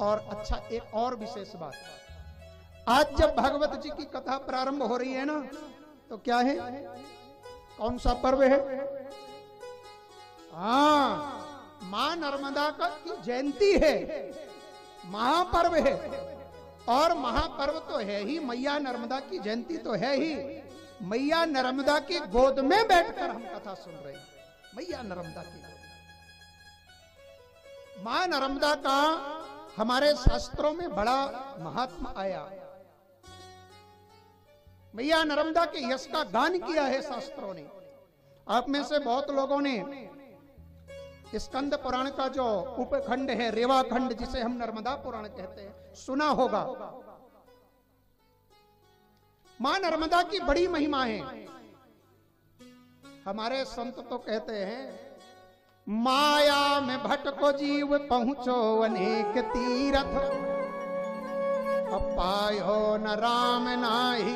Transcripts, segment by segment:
और अच्छा, एक और विशेष बात, आज जब भागवत जी की कथा प्रारंभ हो रही है ना, तो क्या है, कौन सा पर्व है? हाँ, मां नर्मदा की जयंती है, महापर्व है। और महापर्व तो है ही, मैया नर्मदा की जयंती तो है ही। मैया नर्मदा की गोद में बैठकर हम कथा सुन रहे हैं, मैया नर्मदा की। मां नर्मदा का हमारे शास्त्रों में बड़ा महात्मा आया। मैया नर्मदा के यश का गान किया है शास्त्रों ने। आप में से बहुत लोगों ने स्कंद पुराण का जो उपखंड है, रेवा खंड, जिसे हम नर्मदा पुराण कहते हैं, सुना होगा। मां नर्मदा की बड़ी महिमा है। हमारे संत तो कहते हैं, माया में भटको जीव पहुंचो अनेक तीरथ, पायो न राम नाही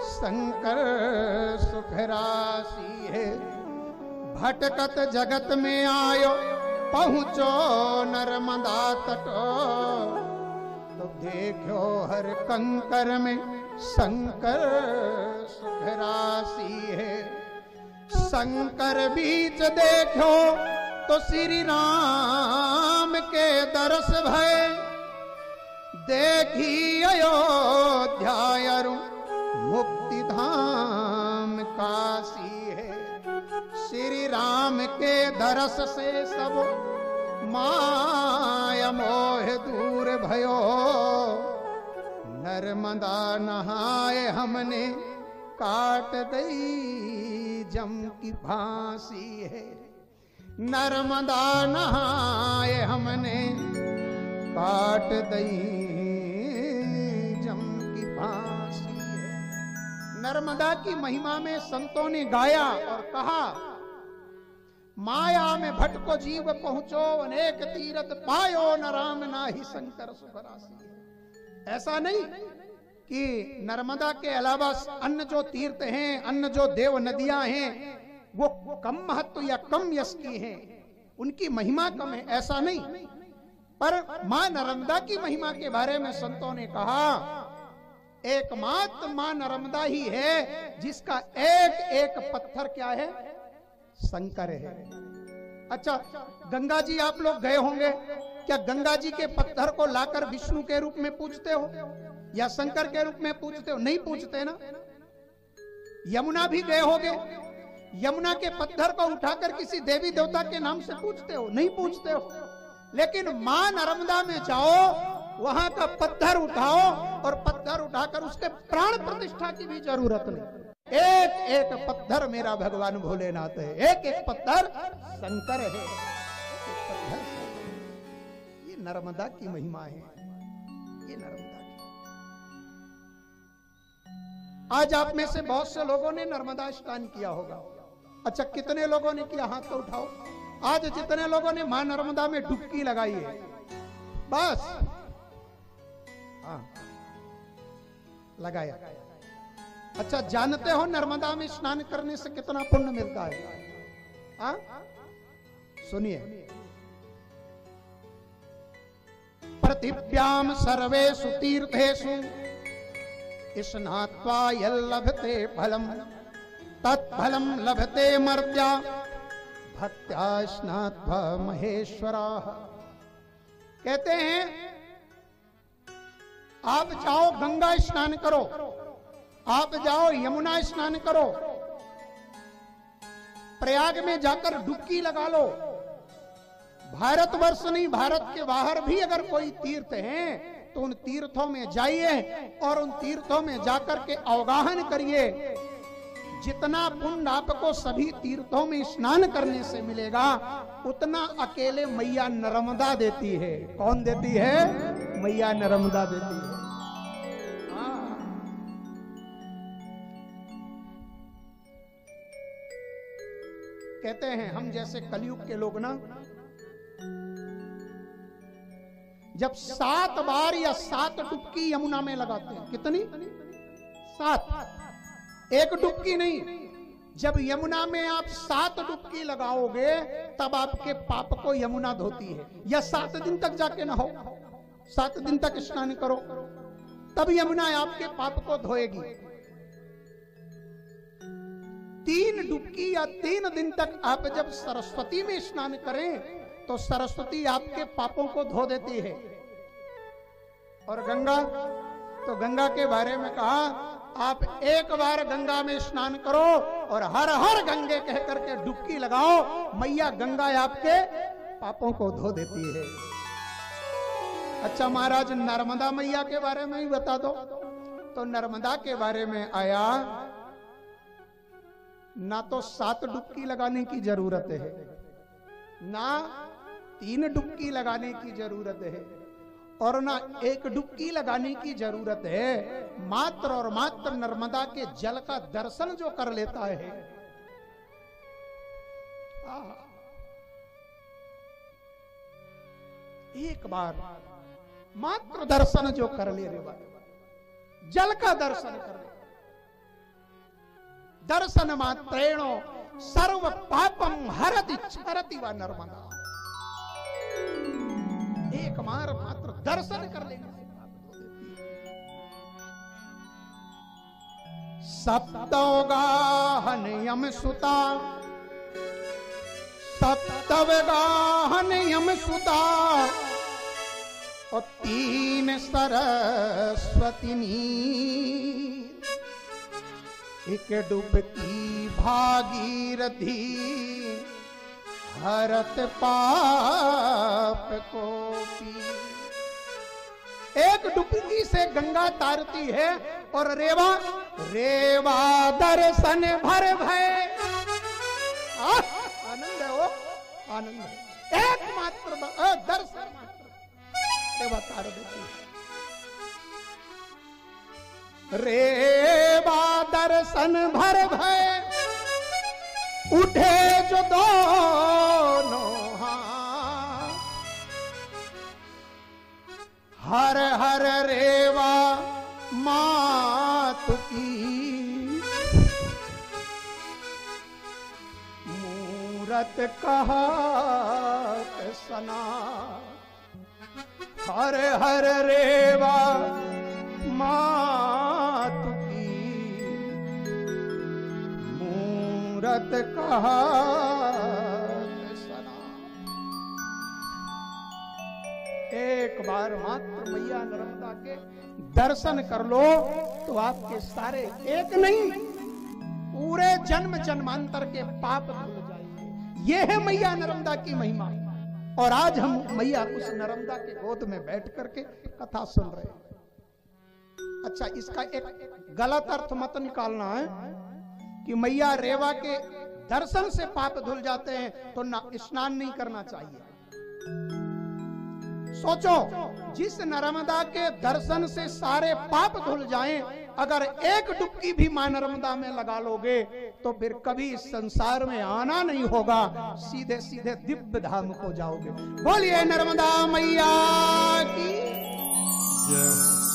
शंकर सुख राशि है। भटकत जगत में आयो पहुंचो नर्मदा तटो, तो देखो हर कंकर में शंकर सुख राशि है। शंकर बीच देखो तो श्री राम के दरस भय, देखी अयोध्या मुक्ति धाम काशी है। श्री राम के दरस से सब माया मोह दूर भयो, नर्मदा नहाए हमने काट दई जम की फांसी है। नर्मदा नहाए हमने काट दई जम की फांसी है। नर्मदा की महिमा में संतों ने गाया और कहा, माया में भटको जीव पहुंचो अनेक तीरथ, पायो न राम नाही शंकर सुख राशि। ऐसा नहीं कि नर्मदा के अलावा अन्य जो तीर्थ हैं, अन्य जो देव नदियां हैं, वो कम महत्व या कम यश की हैं, उनकी महिमा कम है, ऐसा नहीं। पर मां नर्मदा की महिमा के बारे में संतों ने कहा, एकमात्र मां नर्मदा ही है जिसका एक एक पत्थर क्या है, शंकर है। अच्छा, गंगा जी आप लोग गए होंगे, क्या गंगा जी के पत्थर को लाकर विष्णु के रूप में पूजते हो या शंकर के रूप में पूजते हो? नहीं पूजते ना। यमुना भी गए होंगे, यमुना के पत्थर को उठाकर किसी देवी देवता के नाम से पूजते हो? नहीं पूजते हो। लेकिन मां नर्मदा में जाओ, वहां का पत्थर उठाओ और पत्थर उठाकर उसके प्राण प्रतिष्ठा की भी जरूरत नहीं। एक एक पत्थर मेरा भगवान भोलेनाथ है, एक एक पत्थर शंकर है। ये नर्मदा की महिमा है, ये नर्मदा की। आज आप में से बहुत से लोगों ने नर्मदा स्नान किया होगा। अच्छा, कितने लोगों ने किया? हाथ तो उठाओ। आज जितने लोगों ने मां नर्मदा में डुबकी लगाई है, बस हाँ लगाया। अच्छा, जानते हो नर्मदा में स्नान करने से कितना पुण्य मिलता है? हाँ सुनिए, पृथिव्याम सर्वेषु तीर्थेषु स्नात्वा यल्लभते फलम तत्फलम लभते मर्त्या भक्त्या स्नात्वा महेश्वराः। कहते हैं, आप जाओ गंगा स्नान करो, आप जाओ यमुना स्नान करो, प्रयाग में जाकर डुबकी लगा लो। भारतवर्ष नहीं, भारत के बाहर भी अगर कोई तीर्थ हैं तो उन तीर्थों में जाइए और उन तीर्थों में जाकर के अवगाहन करिए। जितना पुण्य आपको सभी तीर्थों में स्नान करने से मिलेगा, उतना अकेले मैया नर्मदा देती है। कौन देती है? मैया नर्मदा देती है। कहते हैं हम जैसे कलयुग के लोग ना, जब 7 बार या 7 डुबकी यमुना में लगाते हैं। कितनी? 7। एक डुबकी नहीं, जब यमुना में आप 7 डुबकी लगाओगे तब आपके पाप को यमुना धोती है। या 7 दिन तक जाके नहाओ, 7 दिन तक स्नान करो, तब यमुना आपके पाप को धोएगी। 3 डुबकी या 3 दिन तक आप जब सरस्वती में स्नान करें तो सरस्वती आपके पापों को धो देती है। और गंगा, तो गंगा के बारे में कहा आप एक बार गंगा में स्नान करो और हर हर गंगे कह करके डुबकी लगाओ, मैया गंगा आपके पापों को धो देती है। अच्छा महाराज, नर्मदा मैया के बारे में ही बता दो। तो नर्मदा के बारे में आया, ना तो 7 डुबकी लगाने की जरूरत है, ना 3 डुबकी लगाने की जरूरत है, और ना 1 डुबकी लगाने की जरूरत है। मात्र और मात्र नर्मदा के जल का दर्शन जो कर लेता है, एक बार मात्र दर्शन जो कर ले रे बाबा, जल का दर्शन कर ले, दर्शन मात्रेणो सर्व पापम हरति क्षरति वा नर्मदा। एक बार मात्र दर्शन कर लेने से पाप धो देती है। सप्तगाहन यम सुता, सप्तगाहन यम सुता, और 3 सरस्वती नीर, 1 डुबकी भागीरथी, हरत पाप को पी। 1 डुबकी से गंगा तारती है और रेवा रेवा दर्शन भर भय। आनंद है वो, आनंद है। एकमात्र दर्शन मात्र रेवा तार देती है। रेवा दर्शन भर भय, उठे जो दोनों हाथ, हर हर रेवा मात की, मूरत कहत सना, हर हर रेवा मात की, मूरत कहत सना। एक बार मात्र मैया नर्मदा के दर्शन कर लो तो आपके सारे, एक नहीं पूरे जन्म जन्मांतर के पाप धुल जाएंगे। ये है मैया नर्मदा की महिमा। और आज हम मैया उस नर्मदा के गोद में बैठ करके कथा सुन रहे हैं। अच्छा, इसका एक गलत अर्थ मत निकालना है कि मैया रेवा के दर्शन से पाप धुल जाते हैं तो स्नान नहीं करना चाहिए। सोचो, जिस नर्मदा के दर्शन से सारे पाप धुल जाएं, अगर 1 डुबकी भी मां नर्मदा में लगा लोगे तो फिर कभी इस संसार में आना नहीं होगा, सीधे सीधे दिव्य धाम को जाओगे। बोलिए नर्मदा मैया की जय।